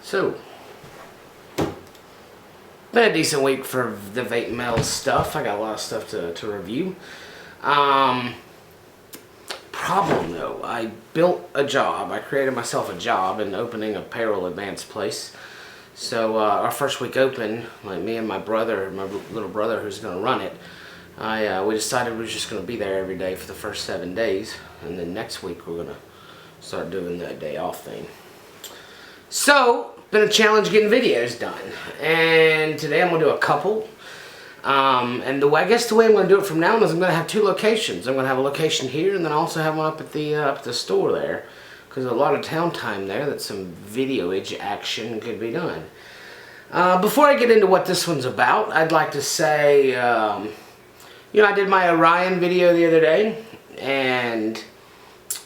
So, been a decent week for the vape metal stuff. I got a lot of stuff to review. Problem though, I built a job. I created myself a job in opening a payroll advance place. So our first week open, like me and my brother, my little brother who's going to run it, we decided we were just going to be there every day for the first 7 days, and then next week we're going to start doing that day off thing. So, been a challenge getting videos done, and today I'm going to do a couple. And I guess the way I'm going to do it from now on is I'm going to have two locations. I'm going to have a location here, and then I also have one up at the store there, because a lot of town time there that some video-age action could be done. Before I get into what this one's about, I'd like to say, you know, I did my Orion video the other day, and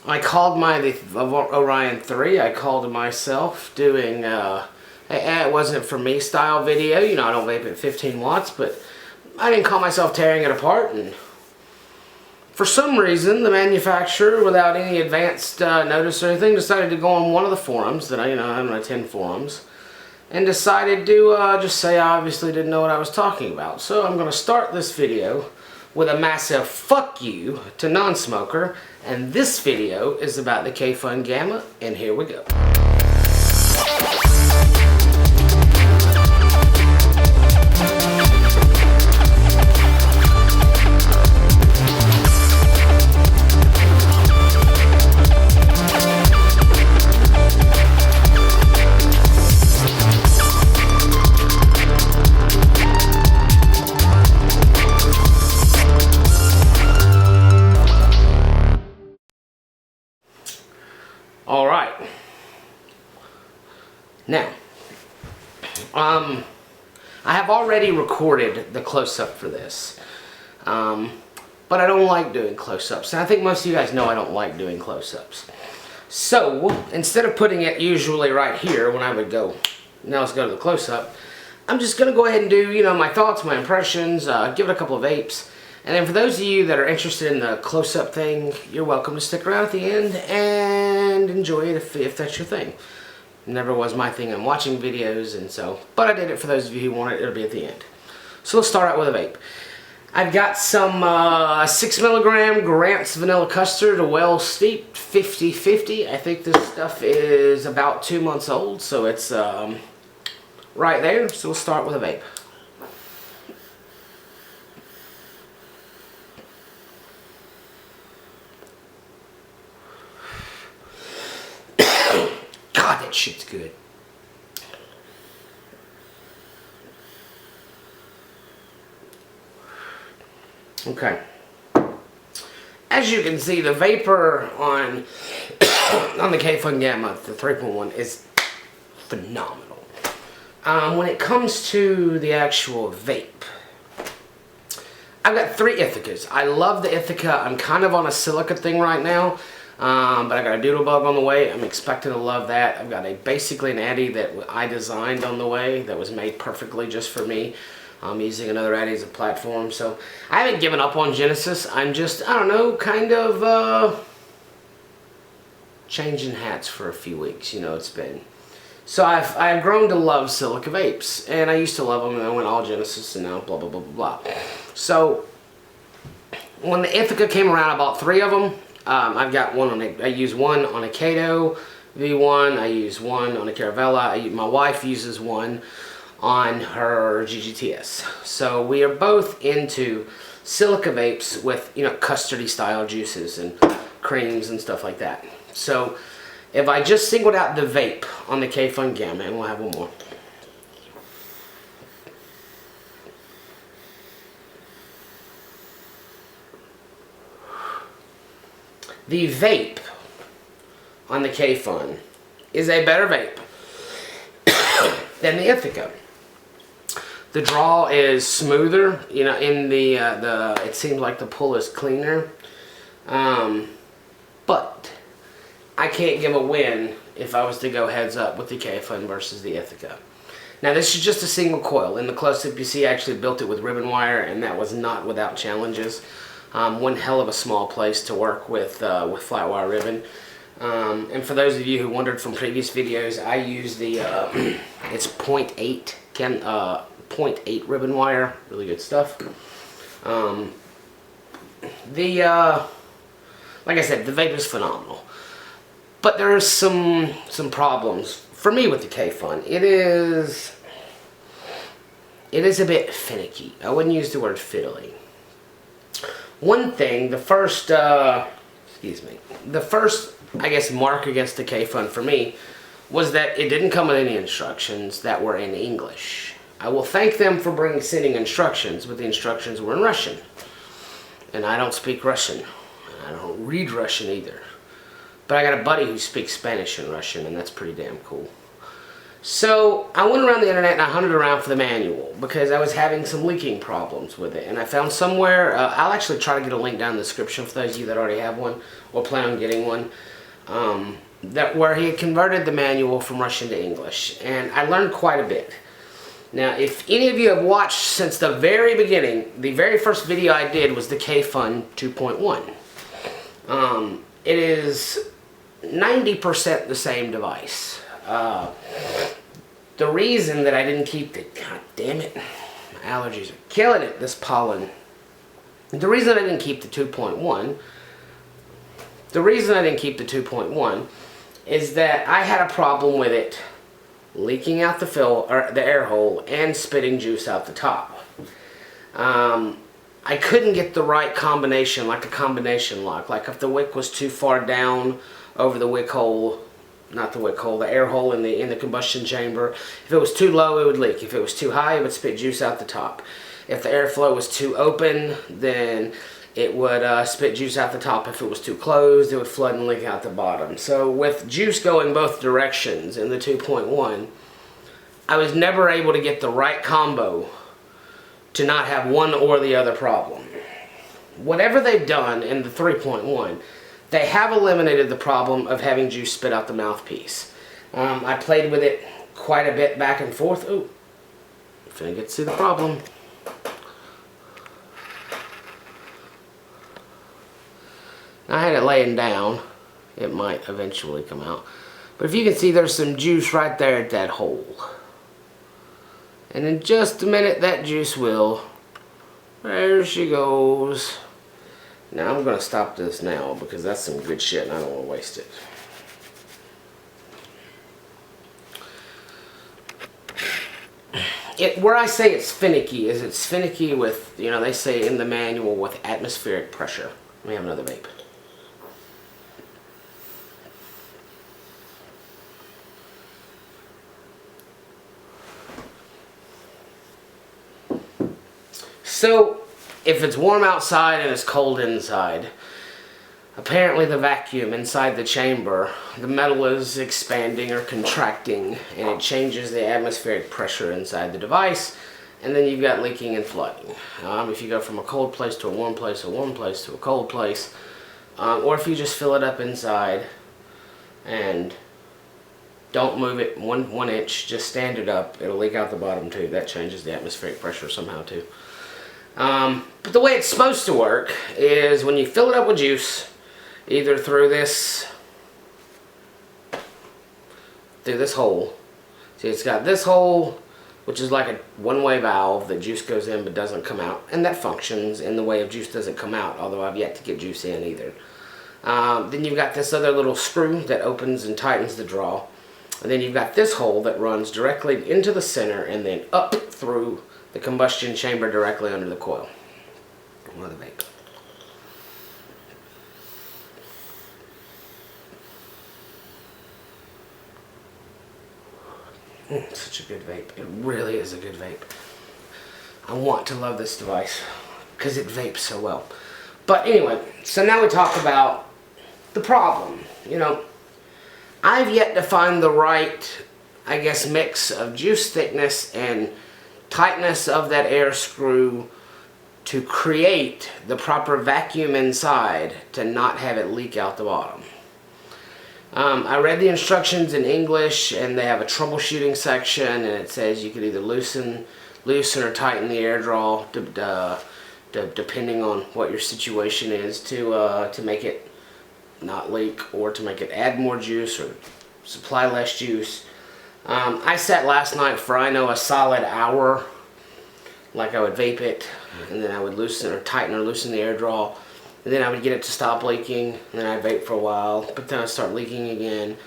I called the Orion 3, I called myself doing, it wasn't for me style video. You know, I don't vape at 15 watts, but I didn't call myself tearing it apart, and for some reason the manufacturer, without any advanced notice or anything, decided to go on one of the forums that I don't attend forums, and decided to just say I obviously didn't know what I was talking about. So I'm going to start this video with a massive fuck you to non-smoker, and this video is about the Kayfun Gamma, and here we go. Alright, now, I have already recorded the close-up for this, but I don't like doing close-ups, and I think most of you guys know I don't like doing close-ups. So, instead of putting it usually right here when I would go, now let's go to the close-up, I'm just going to go ahead and do, you know, my thoughts, my impressions, give it a couple of vapes. And then for those of you that are interested in the close-up thing, you're welcome to stick around at the end and enjoy it if that's your thing. It never was my thing. I'm watching videos, and so, but I did it for those of you who want it. It'll be at the end. So let's start out with a vape. I've got some 6 milligram Grant's Vanilla Custard, a well steeped 50/50. I think this stuff is about 2 months old, so it's right there. So we'll start with a vape. God, that shit's good. Okay. As you can see, the vapor on the Kayfun Gamma, the 3.1, is phenomenal. When it comes to the actual vape, I've got 3 Ithacas. I love the Ithaca. I'm kind of on a silica thing right now. But I got a doodle bug on the way. I'm expecting to love that. I've got basically an Addy that I designed on the way that was made perfectly just for me. I'm using another Addy as a platform. So I haven't given up on Genesis. I'm just, I don't know, kind of changing hats for a few weeks. You know, it's been. So I've grown to love silica vapes. And I used to love them, and I went all Genesis, and now blah, blah, blah, blah, blah. So when the Ithaca came around, I bought 3 of them. I've got one on I use one on a Kato V1, I use one on a Caravella, my wife uses one on her GGTS. So we are both into silica vapes with, you know, custardy style juices and creams and stuff like that. So if I just singled out the vape on the Kayfun Gamma, and we'll have one more. The vape on the Kayfun is a better vape than the Ithaca. The draw is smoother, you know, in it seems like the pull is cleaner. But I can't give a win if I was to go heads up with the Kayfun versus the Ithaca. Now this is just a single coil. In the close-up you see I actually built it with ribbon wire, and that was not without challenges. One hell of a small place to work with flat wire ribbon. And for those of you who wondered from previous videos, I use the it's 0.8 ribbon wire, really good stuff. Like I said, the vape is phenomenal, but there are some problems for me with the Kayfun. It is a bit finicky. I wouldn't use the word fiddly. One thing, the first I guess mark against the Kayfun for me was that it didn't come with any instructions that were in English. I will thank them for sending instructions, but the instructions were in Russian. And I don't speak Russian. I don't read Russian either. But I got a buddy who speaks Spanish and Russian, and that's pretty damn cool. So I went around the internet and I hunted around for the manual because I was having some leaking problems with it. And I found somewhere, I'll actually try to get a link down in the description for those of you that already have one or plan on getting one, where he had converted the manual from Russian to English. And I learned quite a bit. Now, if any of you have watched since the very beginning, the very first video I did was the Kayfun 2.1. It is 90% the same device. The reason that I didn't keep the, god damn it, my allergies are killing it, this pollen. The reason I didn't keep the 2.1, is that I had a problem with it leaking out the air hole and spitting juice out the top. I couldn't get the right combination, like a combination lock. Like if the wick was too far down over the wick hole, not the wick hole, the air hole in the combustion chamber. If it was too low, it would leak. If it was too high, it would spit juice out the top. If the airflow was too open, then it would spit juice out the top. If it was too closed, it would flood and leak out the bottom. So with juice going both directions in the 2.1, I was never able to get the right combo to not have one or the other problem. Whatever they've done in the 3.1, they have eliminated the problem of having juice spit out the mouthpiece. I played with it quite a bit back and forth. Ooh, finna get to see the problem. I had it laying down. It might eventually come out. But if you can see, there's some juice right there at that hole. And in just a minute, that juice will. There she goes. Now I'm going to stop this now because that's some good shit and I don't want to waste it. Where I say it's finicky is it's finicky with, you know, they say in the manual with atmospheric pressure. Let me have another vape. So, if it's warm outside and it's cold inside, apparently the vacuum inside the chamber, the metal is expanding or contracting, and it changes the atmospheric pressure inside the device, and then you've got leaking and flooding. If you go from a cold place to a warm place, a warm place to a cold place, or if you just fill it up inside and don't move it one inch, just stand it up, it'll leak out the bottom too. That changes the atmospheric pressure somehow too. But the way it's supposed to work is when you fill it up with juice, either through this hole. See, it's got this hole, which is like a one-way valve that juice goes in but doesn't come out, and that functions in the way of juice doesn't come out, although I've yet to get juice in either. Then you've got this other little screw that opens and tightens the draw, and then you've got this hole that runs directly into the center and then up through the combustion chamber directly under the coil. Another vape. Such a good vape. It really is a good vape. I want to love this device because it vapes so well. But anyway, so now we talk about the problem. You know, I've yet to find the right, I guess, mix of juice thickness and tightness of that air screw to create the proper vacuum inside to not have it leak out the bottom. I read the instructions in English, and they have a troubleshooting section, and it says you could either loosen or tighten the air draw depending on what your situation is to make it not leak, or to make it add more juice or supply less juice. I sat last night for, I know, a solid hour. Like, I would vape it, and then I would loosen or tighten or loosen the air draw, and then I would get it to stop leaking, and then I'd vape for a while, but then I'd start leaking again,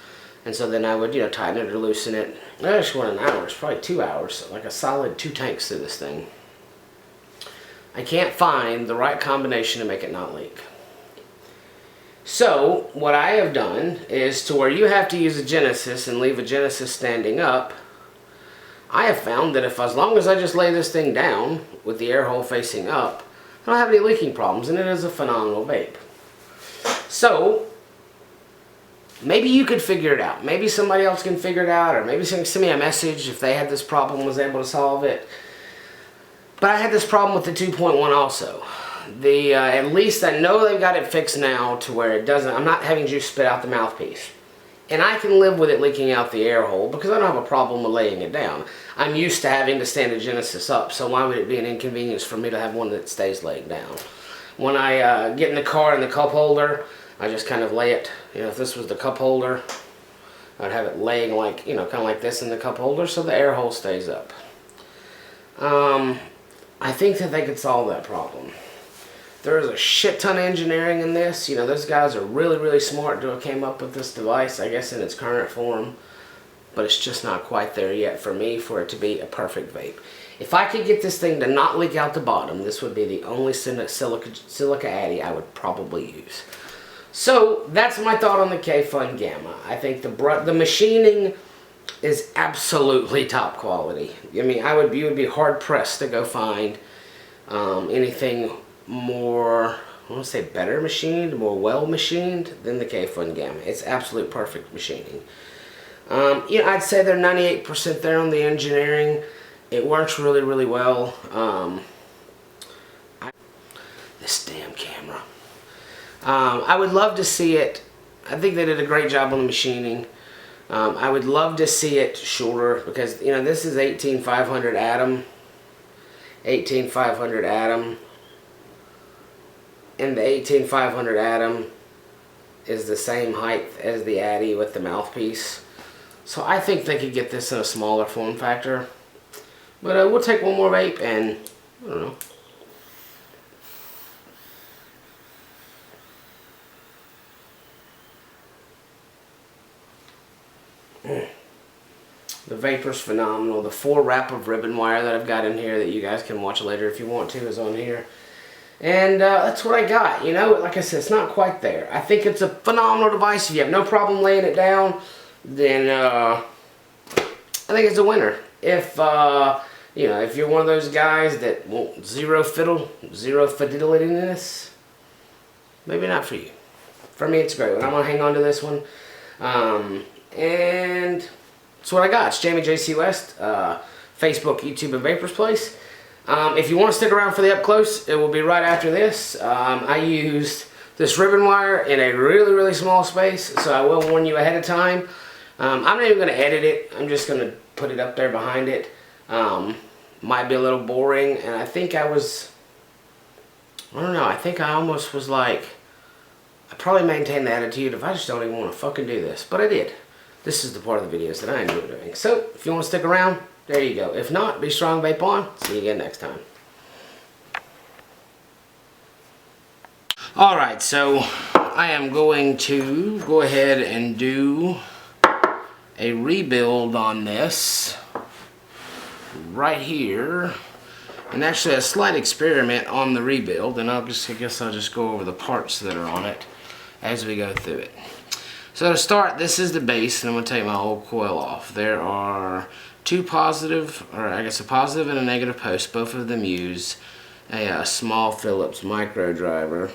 and so then I would, tighten it or loosen it. I actually went an hour, it's probably 2 hours, like a solid 2 tanks through this thing. I can't find the right combination to make it not leak. So, what I have done is to where you have to use a Genesis and leave a Genesis standing up, I have found that if, as long as I just lay this thing down with the air hole facing up, I don't have any leaking problems, and it is a phenomenal vape. So, maybe you could figure it out. Maybe somebody else can figure it out, or maybe somebody send me a message if they had this problem, was able to solve it. But I had this problem with the 2.1 also. At least I know they've got it fixed now to where it doesn't, I'm not having juice spit out the mouthpiece. And I can live with it leaking out the air hole because I don't have a problem with laying it down. I'm used to having to stand a Genesis up, so why would it be an inconvenience for me to have one that stays laid down? When I get in the car in the cup holder, I just kind of lay it, if this was the cup holder, I'd have it laying like, kind of like this in the cup holder so the air hole stays up. I think that they could solve that problem. There's a shit ton of engineering in this. Those guys are really, really smart to have came up with this device, I guess in its current form. But it's just not quite there yet for me for it to be a perfect vape. If I could get this thing to not leak out the bottom, this would be the only silica addy I would probably use. So, that's my thought on the Kayfun Gamma. I think the machining is absolutely top quality. I mean, you would be hard pressed to go find anything more, I want to say better machined, more well machined than the Kayfun Gamma. It's absolute perfect machining. I'd say they're 98% there on the engineering. It works really, really well. This damn camera. I would love to see it. I think they did a great job on the machining. I would love to see it shorter because, this is 18500 Atom. 18500 Atom. And the 18500 Atom is the same height as the Addy with the mouthpiece. So I think they could get this in a smaller form factor. But we'll take one more vape and, I don't know. The vapor's phenomenal. The 4 wrap of ribbon wire that I've got in here that you guys can watch later if you want to is on here. And that's what I got. Like I said, it's not quite there. I think it's a phenomenal device. If you have no problem laying it down, then I think it's a winner. If if you're one of those guys that want zero fiddliness, maybe not for you. For me, it's great. But I'm gonna hang on to this one. And that's what I got. It's Jamie JC West, Facebook, YouTube, and Vapor's Place. If you want to stick around for the up close, it will be right after this. I used this ribbon wire in a really, really small space, so I will warn you ahead of time. I'm not even going to edit it. I'm just going to put it up there behind it. Might be a little boring, and I think I don't know, I think I almost was like, I probably maintained the attitude of I just don't even want to fucking do this, but I did. This is the part of the videos that I enjoy doing. So, if you want to stick around, there you go. If not, be strong, vape on. See you again next time. Alright, so I am going to go ahead and do a rebuild on this right here. And actually a slight experiment on the rebuild. And I guess I'll just go over the parts that are on it as we go through it. So to start, this is the base, and I'm going to take my old coil off. There are two positive, or I guess a positive and a negative post. Both of them use a small Phillips micro driver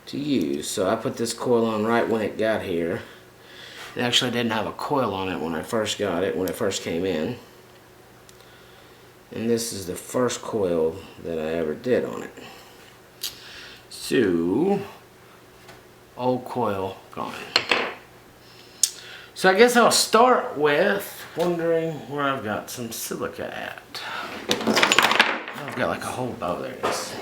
to use. So I put this coil on right when it got here. It actually didn't have a coil on it when I first got it, when it first came in. And this is the first coil that I ever did on it. So, old coil gone. So I guess I'll start with wondering where I've got some silica at. I've got like a whole, oh there it is.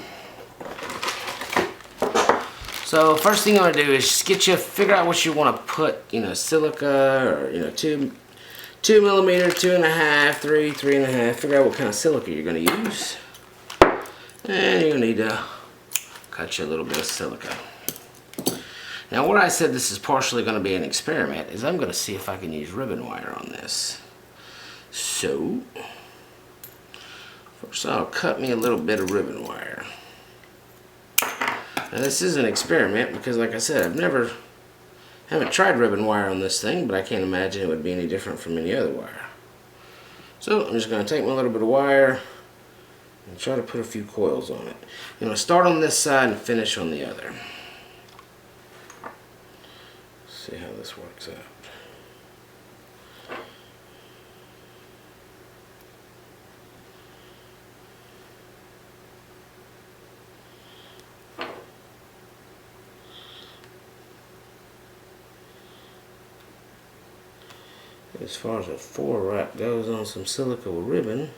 So first thing you want to do is just figure out what you want to put, silica or, 2 millimeter, 2.5, 3, 3.5. Figure out what kind of silica you're going to use. And you're going to need to cut you a little bit of silica. Now what I said this is partially going to be an experiment is I'm going to see if I can use ribbon wire on this. So, first I'll cut me a little bit of ribbon wire. Now this is an experiment because, like I said, haven't tried ribbon wire on this thing, but I can't imagine it would be any different from any other wire. So I'm just going to take my little bit of wire and try to put a few coils on it. I'm going to start on this side and finish on the other. See how this works out. As far as a 4 wrap goes on some silica with ribbon,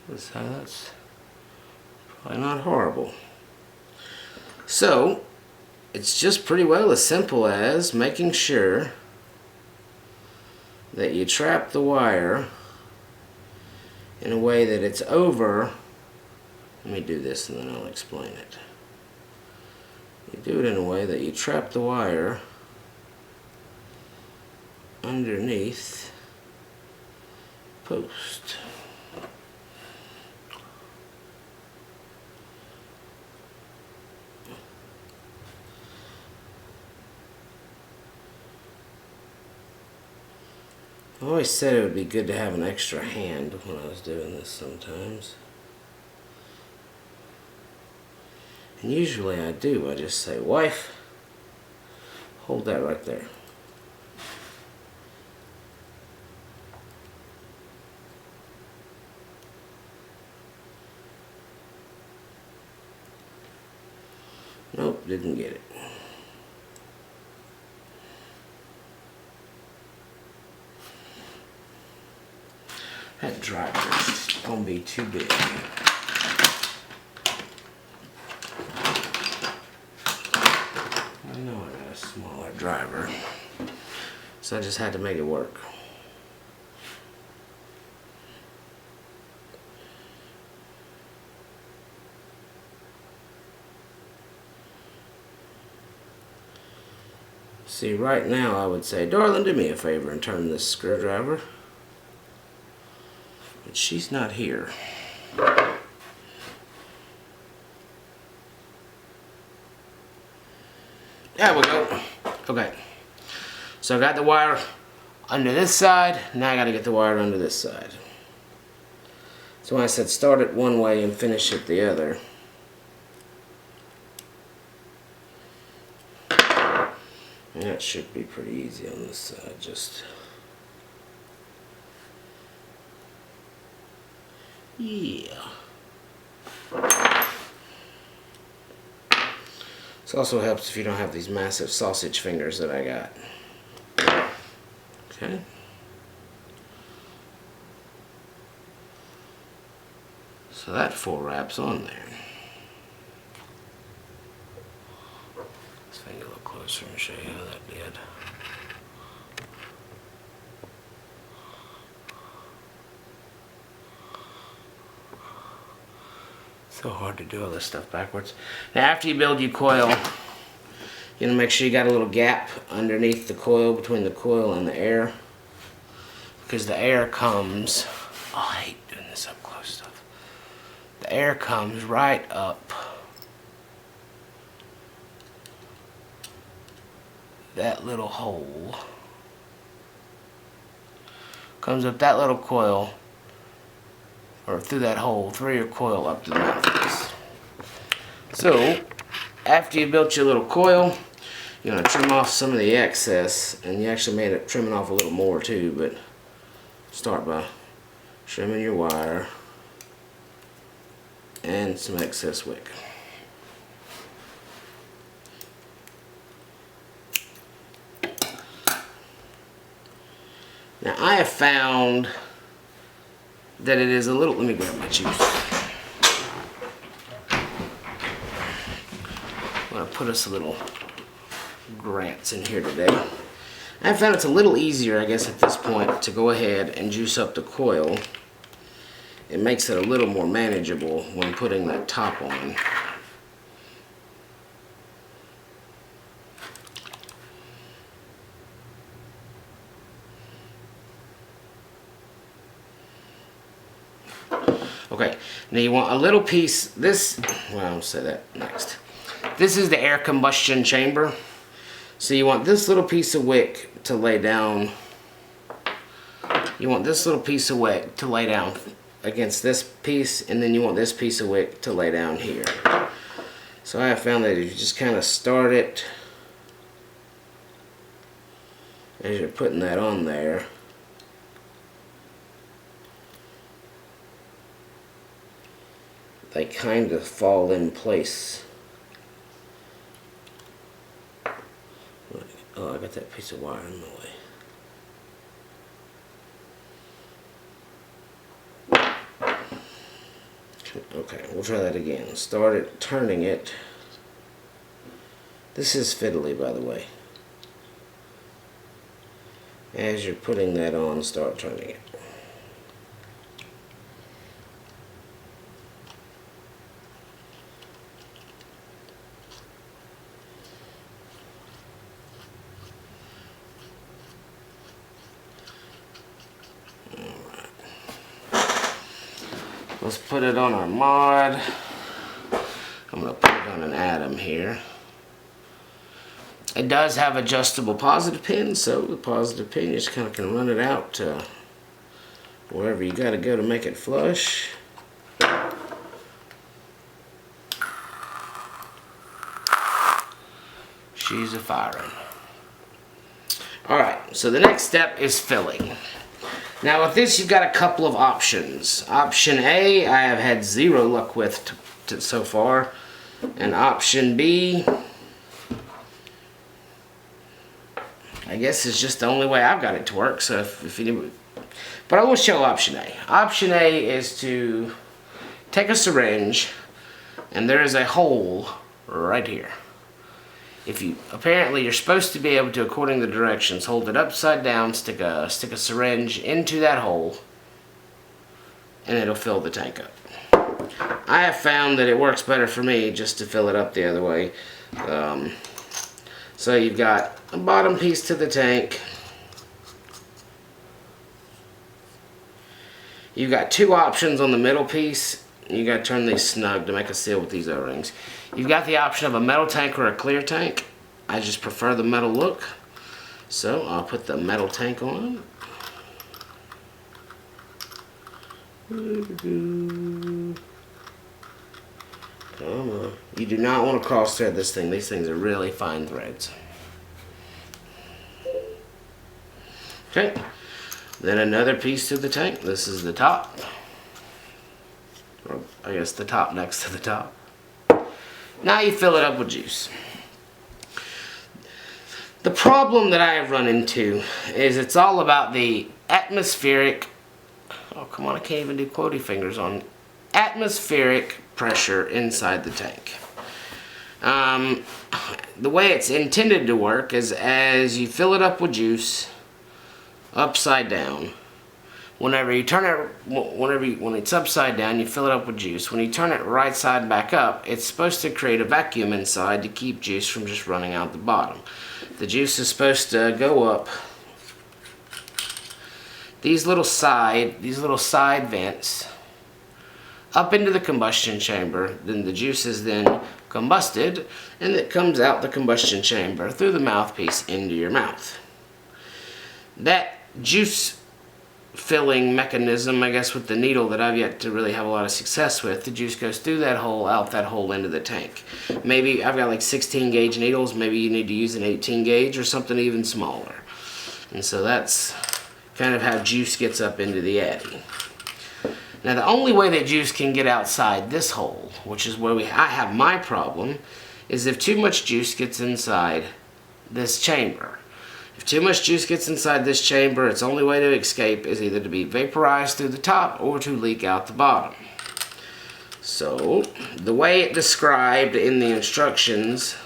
that's probably not horrible. So it's just pretty well as simple as making sure that you trap the wire in a way that it's over. Let me do this and then I'll explain it. You do it in a way that you trap the wire underneath post. I always said it would be good to have an extra hand when I was doing this sometimes. And usually I do. I just say, wife, hold that right there. Nope, didn't get it. That driver's gonna be too big. I know I got a smaller driver, so I just had to make it work. See, right now I would say, darling, do me a favor and turn this screwdriver. But she's not here. There we go. Okay. So I got the wire under this side. Now I got to get the wire under this side. So when I said start it one way and finish it the other, that should be pretty easy on this side. Just yeah. This also helps if you don't have these massive sausage fingers that I got. Okay. So that 4 wraps on there. Let's make it a little closer and show you how that did. So hard to do all this stuff backwards. Now after you build your coil, you know, make sure you got a little gap underneath the coil, between the coil and the air, because the air comes, oh, I hate doing this up close stuff. The air comes right up that little hole, comes up that little coil, or through that hole, through your coil up to the mouthpiece. So, after you built your little coil, you're going to trim off some of the excess, and you actually made it trimming off a little more too, but start by trimming your wire and some excess wick. Now I have found that it is a little, let me grab my juice. put us a little grants in here today. I found it's a little easier, I guess, at this point to go ahead and juice up the coil. It makes it a little more manageable when putting that top on. Okay, now you want a little piece, well, I'll say that next. This is the air combustion chamber. So you want this little piece of wick to lay down. You want this little piece of wick to lay down against this piece, and then you want this piece of wick to lay down here. So I have found that if you just kind of start it as you're putting that on there, they kind of fall in place. Oh, I got that piece of wire in the way. Okay, we'll try that again. Start it, turning it. This is fiddly, by the way. As you're putting that on, start turning it. Let's put it on our mod. I'm going to put it on an atom here. It does have adjustable positive pins, so the positive pin, you just kind of can run it out to wherever you got to go to make it flush. She's a firing. Alright, so the next step is filling. Now with this, you've got a couple of options. Option A, I have had zero luck with so far. And option B, I guess is just the only way I've got it to work. So if you, but I will show option A. Option A is to take a syringe, and there is a hole right here. Apparently you're supposed to be able to, according to the directions, hold it upside down, stick a syringe into that hole, and it'll fill the tank up. I have found that it works better for me just to fill it up the other way. So you've got a bottom piece to the tank. You've got two options on the middle piece. You got to turn these snug to make a seal with these O-rings. You've got the option of a metal tank or a clear tank. I just prefer the metal look. So I'll put the metal tank on. Come on. You do not want to cross thread this thing. These things are really fine threads. Okay. Then another piece to the tank. This is the top. Or I guess the top next to the top. Now you fill it up with juice. The problem that I have run into is it's all about the atmospheric, oh come on, I can't even do quotey fingers on, atmospheric pressure inside the tank. The way it's intended to work is as you fill it up with juice, upside down. Whenever you turn it, when it's upside down, you fill it up with juice. When you turn it right side back up, it's supposed to create a vacuum inside to keep juice from just running out the bottom. The juice is supposed to go up these little side vents up into the combustion chamber. Then the juice is then combusted, and it comes out the combustion chamber through the mouthpiece into your mouth. That juice filling mechanism, I guess, with the needle that I've yet to really have a lot of success with, the juice goes through that hole, out that hole into the tank. Maybe I've got like 16 gauge needles, maybe you need to use an 18 gauge or something even smaller. And so that's kind of how juice gets up into the addy. Now the only way that juice can get outside this hole, which is where I have my problem, is if too much juice gets inside this chamber. If too much juice gets inside this chamber, its only way to escape is either to be vaporized through the top or to leak out the bottom. So, the way it described in the instructions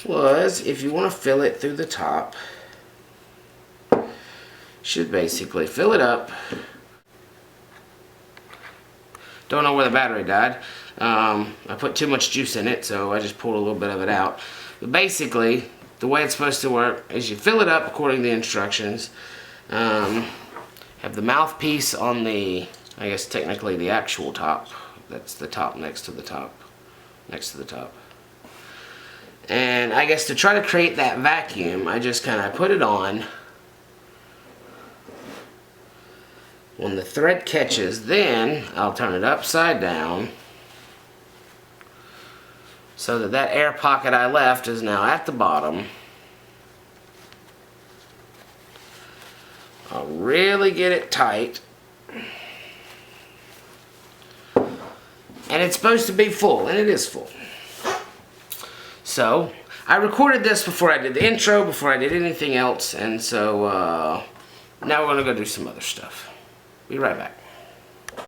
was, if you want to fill it through the top, should basically fill it up. Don't know where the battery died. I put too much juice in it, so I just pulled a little bit of it out. But basically, the way it's supposed to work is you fill it up according to the instructions. Have the mouthpiece on the, I guess technically the actual top. That's the top next to the top. Next to the top. And I guess to try to create that vacuum, I just kind of put it on. When the thread catches, then I'll turn it upside down so that that air pocket I left is now at the bottom. I'll really get it tight. And it's supposed to be full, and it is full. So, I recorded this before I did the intro, before I did anything else, and so now we're going to go do some other stuff. Be right back.